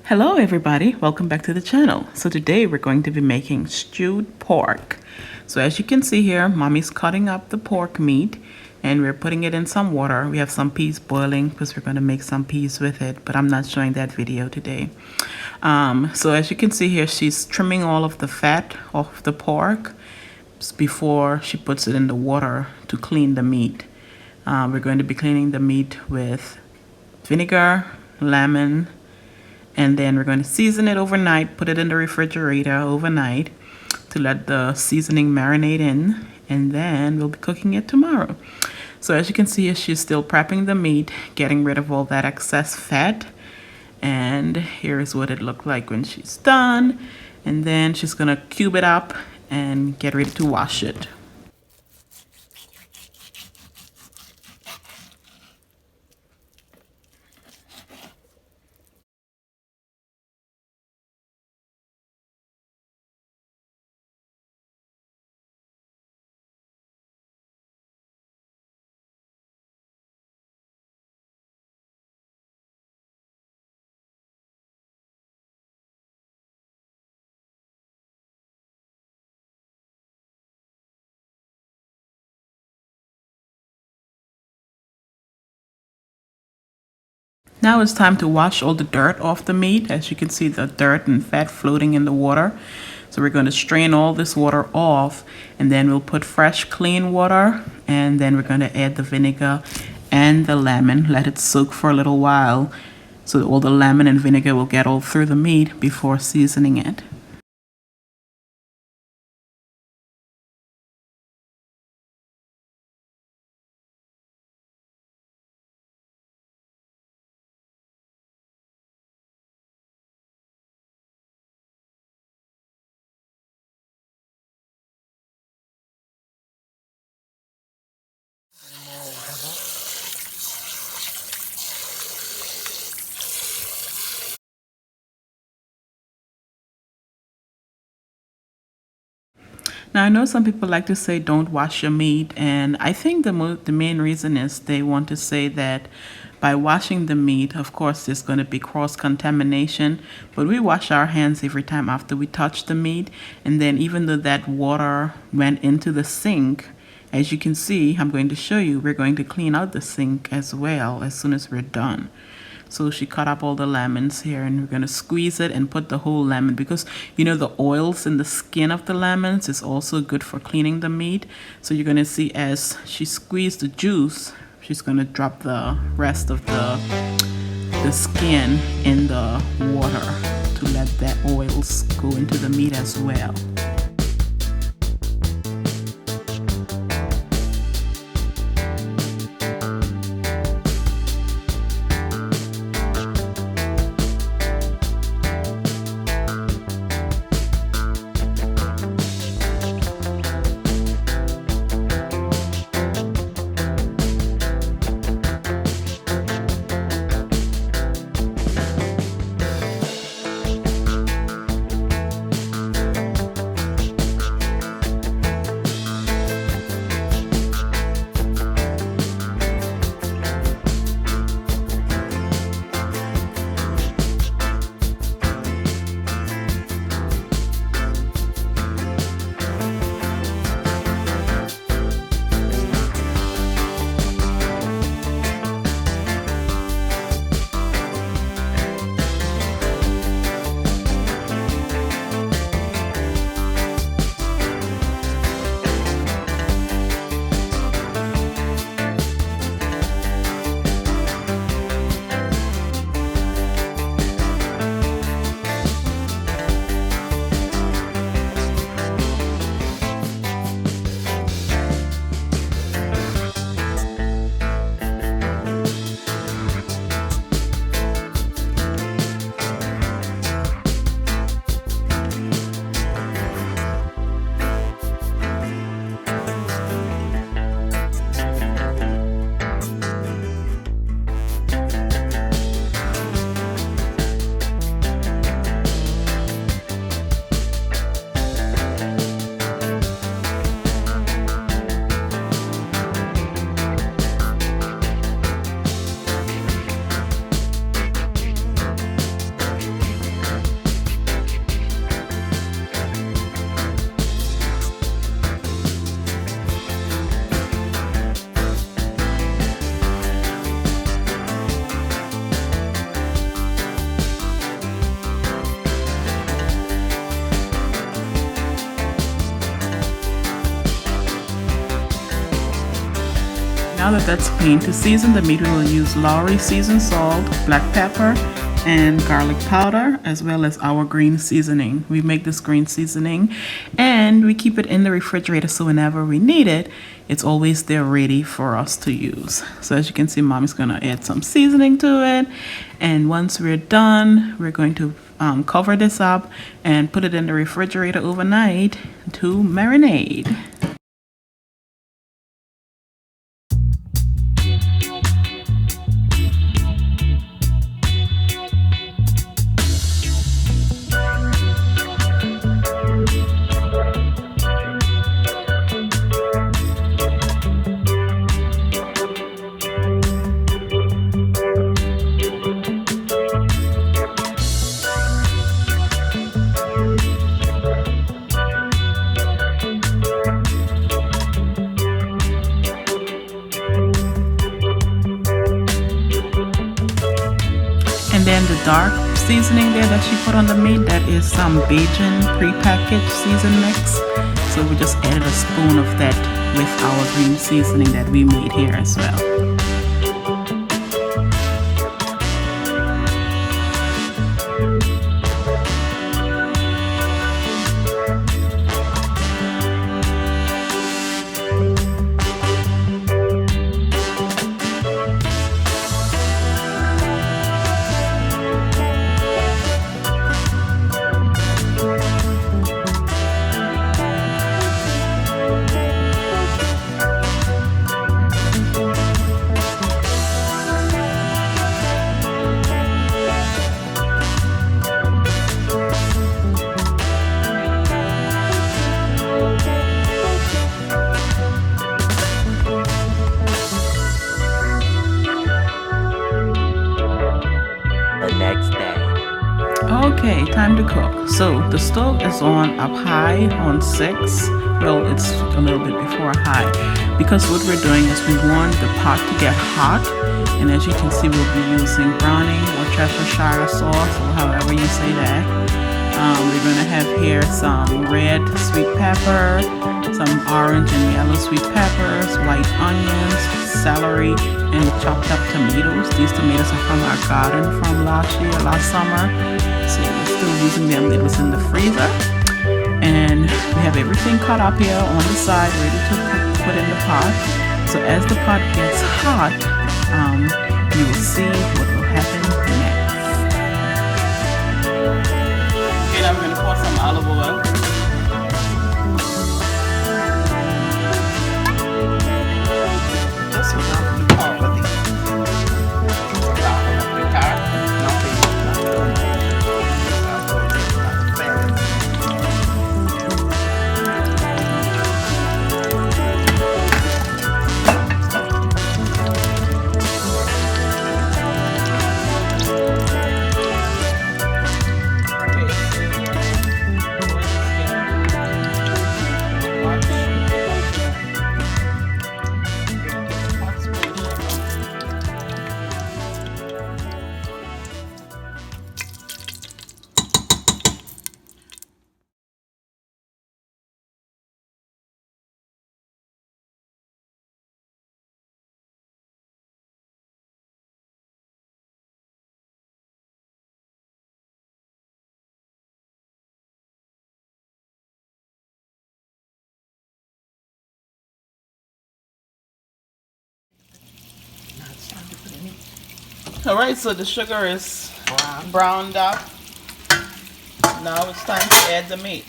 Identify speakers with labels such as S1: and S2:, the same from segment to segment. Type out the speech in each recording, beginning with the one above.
S1: Hello everybody, welcome back to the channel. So today we're going to be making stewed pork. So as you can see here, mommy's cutting up the pork meat and we're putting it in some water. We have some peas boiling because we're going to make some peas with it, but I'm not showing that video today. So as you can see here, she's trimming all of the fat off the pork before she puts it in the water to clean the meat. We're going to be cleaning the meat with vinegar, lemon, and then we're going to season it overnight, put it in the refrigerator overnight to let the seasoning marinate in, and then we'll be cooking it tomorrow. So as you can see, she's still prepping the meat, getting rid of all that excess fat. And here's what it looked like when she's done. And then she's going to cube it up and get ready to wash it. Now it's time to wash all the dirt off the meat. As you can see, the dirt and fat floating in the water. So we're going to strain all this water off, and then we'll put fresh clean water, and then we're going to add the vinegar and the lemon, let it soak for a little while so all the lemon and vinegar will get all through the meat before seasoning it. Now, I know some people like to say don't wash your meat, and I think the main reason is they want to say that by washing the meat, of course, there's going to be cross-contamination, but we wash our hands every time after we touch the meat, and then even though that water went into the sink, as you can see, I'm going to show you, we're going to clean out the sink as well as soon as we're done. So she cut up all the lemons here, and we're going to squeeze it and put the whole lemon, because you know the oils in the skin of the lemons is also good for cleaning the meat. So you're going to see as she squeezed the juice, she's going to drop the rest of the skin in the water to let that oils go into the meat as well. now that that's clean, to season the meat, we will use Lawry seasoned salt, black pepper, and garlic powder, as well as our green seasoning. We make this green seasoning and we keep it in the refrigerator so whenever we need it, it's always there ready for us to use. So as you can see, Mommy's gonna add some seasoning to it, and once we're done, we're going to cover this up and put it in the refrigerator overnight to marinate. And then the dark seasoning there that she put on the meat, that is some Bajan prepackaged season mix. So we just added a spoon of that with our green seasoning that we made here as well. Okay, time to cook. So the stove is on up high on 6. Well, it's a little bit before high, because what we're doing is we want the pot to get hot, and as you can see, we'll be using browning or Cheshire sauce, or however you say that. We're going to have here some red sweet pepper, some orange and yellow sweet peppers, white onions, celery, and chopped up tomatoes. These tomatoes are from our garden from last summer. So we're still using them. It was in the freezer. And we have everything cut up here on the side, ready to put in the pot. So as the pot gets hot, you will see what will happen next. Okay, now we're going to pour some olive oil. Just enough to cover the bottom of the pot. All right, so the sugar is browned up. Now it's time to add the meat.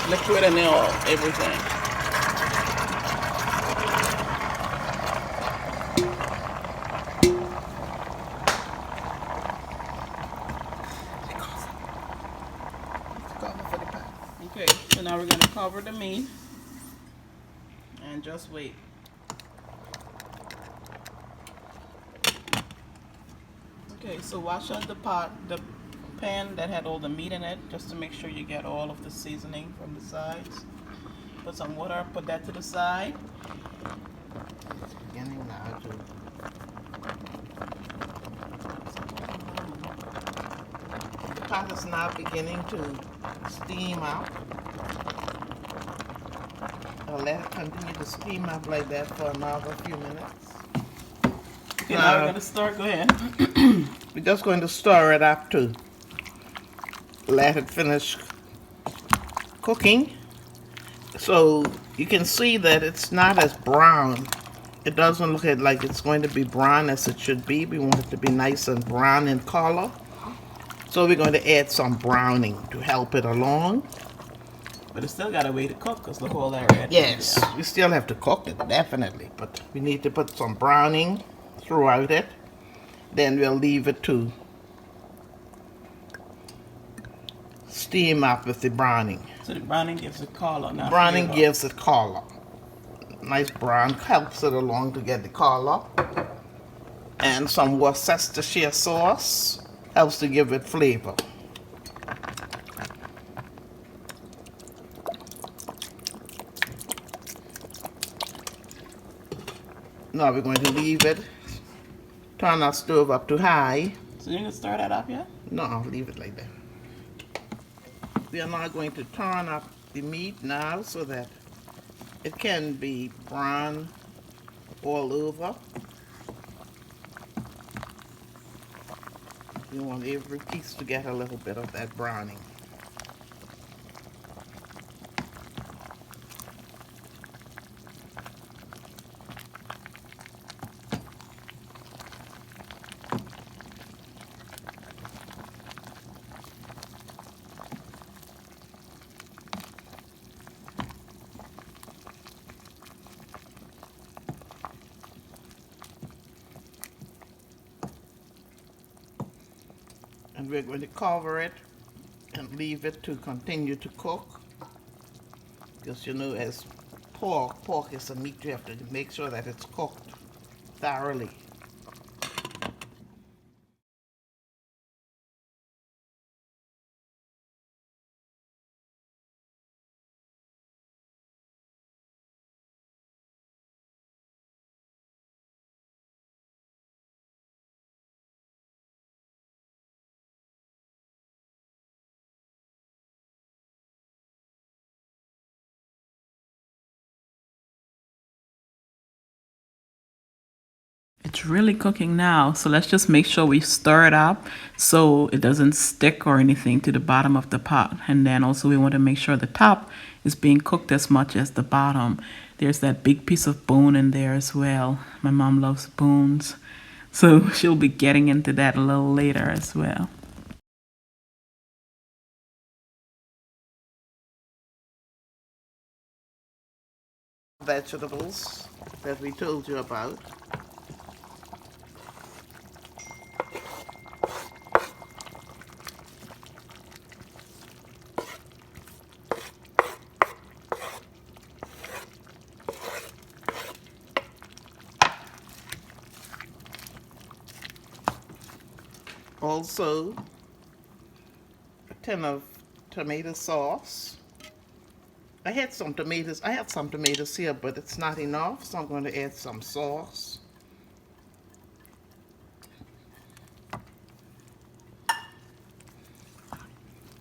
S1: Liquid and oil, everything. Okay, so now we're going to cover the meat and just wait. Okay, so wash out the pot, the pan that had all the meat in it, just to make sure you get all of the seasoning from the sides. Put some water, put that to the side.
S2: Beginning now to the pot is now beginning to steam up. I'll let it continue to steam up like that for another few minutes.
S1: Okay, now we're gonna start. Go ahead.
S2: We're just going to stir it up to let it finish cooking. So you can see that it's not as brown. It doesn't look like it's going to be brown as it should be. We want it to be nice and brown in color. So we're going to add some browning to help it along.
S1: But it's still got a way to cook because the whole area.
S2: Yes, we still have to cook it, definitely. But we need to put some browning throughout it. Then we'll leave it to steam up with the browning.
S1: So the browning gives it color. Not
S2: Browning
S1: flavor.
S2: gives it color. Nice brown helps it along to get the color. And some Worcestershire sauce helps to give it flavor. Now we're going to leave it. Turn our stove up to high.
S1: So you can stir that up, yeah?
S2: No, I'll leave it like that. We are now going to turn up the meat now so that it can be brown all over. You want every piece to get a little bit of that browning. And we're going to cover it and leave it to continue to cook. Because you know, as pork is a meat, you have to make sure that it's cooked thoroughly.
S1: It's really cooking now, so let's just make sure we stir it up so it doesn't stick or anything to the bottom of the pot. And then also we want to make sure the top is being cooked as much as the bottom. There's that big piece of bone in there as well. My mom loves bones, so she'll be getting into that a little later as well.
S2: Vegetables that we told you about. Also, a tin of tomato sauce. I had some tomatoes here, but it's not enough, so I'm going to add some sauce.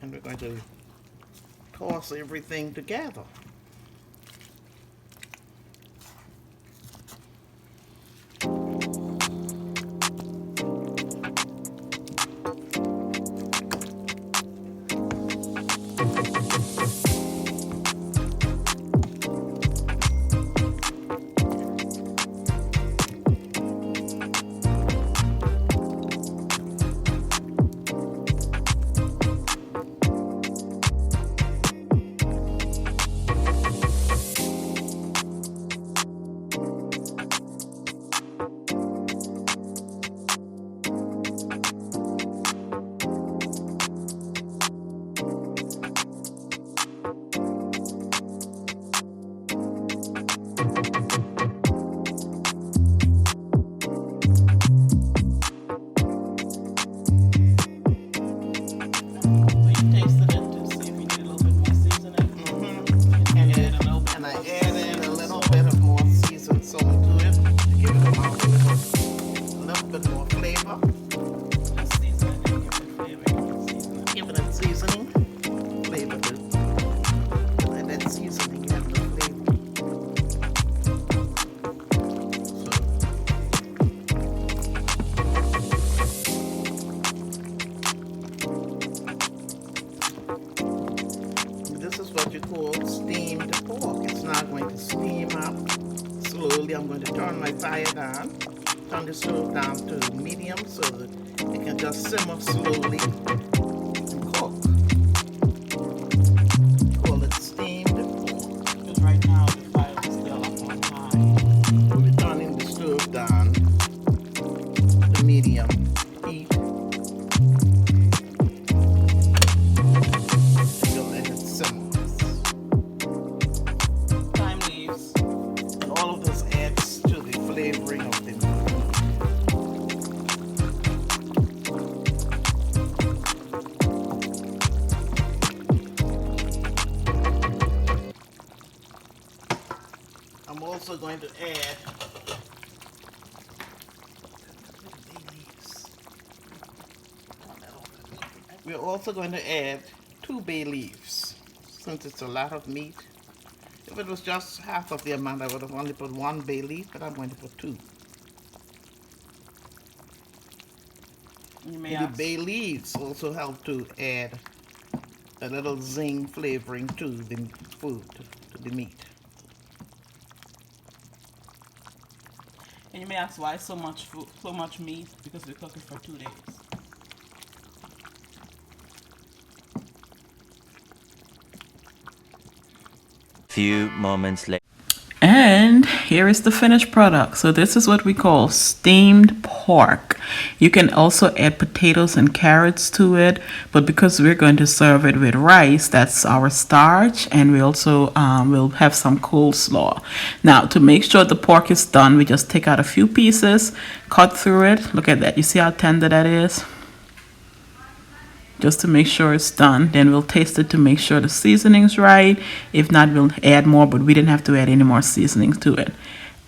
S2: And we're going to toss everything together. steamed pork. It's now going to steam up slowly. I'm going to turn my fire down, turn the stove down to medium so that it can just simmer slowly and cook. Call it steamed pork.
S1: Because right now the fire is still up on high.
S2: We'll be turning the stove down to medium heat. You'll let it simmer.
S1: Thyme leaves.
S2: And all of this adds to the flavoring of the meat. I'm also going to add we're also going to add 2 bay leaves since it's a lot of meat. If it was just half of the amount, I would have only put 1 bay leaf, but I'm going to put 2.
S1: You may
S2: And the
S1: ask,
S2: bay leaves also help to add a little zing flavoring to the food, to the meat.
S1: and you may ask why so much food, so much meat? Because we're cooking for 2 days.
S3: Few moments later.
S1: And here is the finished product. So this is what we call steamed pork. You can also add potatoes and carrots to it, but because we're going to serve it with rice, that's our starch, and we also will have some coleslaw. Now, to make sure the pork is done, we just take out a few pieces, cut through it. Look at that. You see how tender that is? Just to make sure it's done. Then we'll taste it to make sure the seasoning's right. If not, we'll add more, but we didn't have to add any more seasonings to it.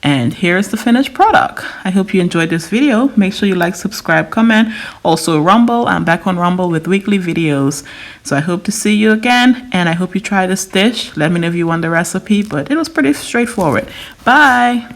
S1: And here's the finished product. I hope you enjoyed this video. Make sure you like, subscribe, comment. Also Rumble. I'm back on Rumble with weekly videos. So I hope to see you again, and I hope you try this dish. Let me know if you want the recipe, but it was pretty straightforward. Bye.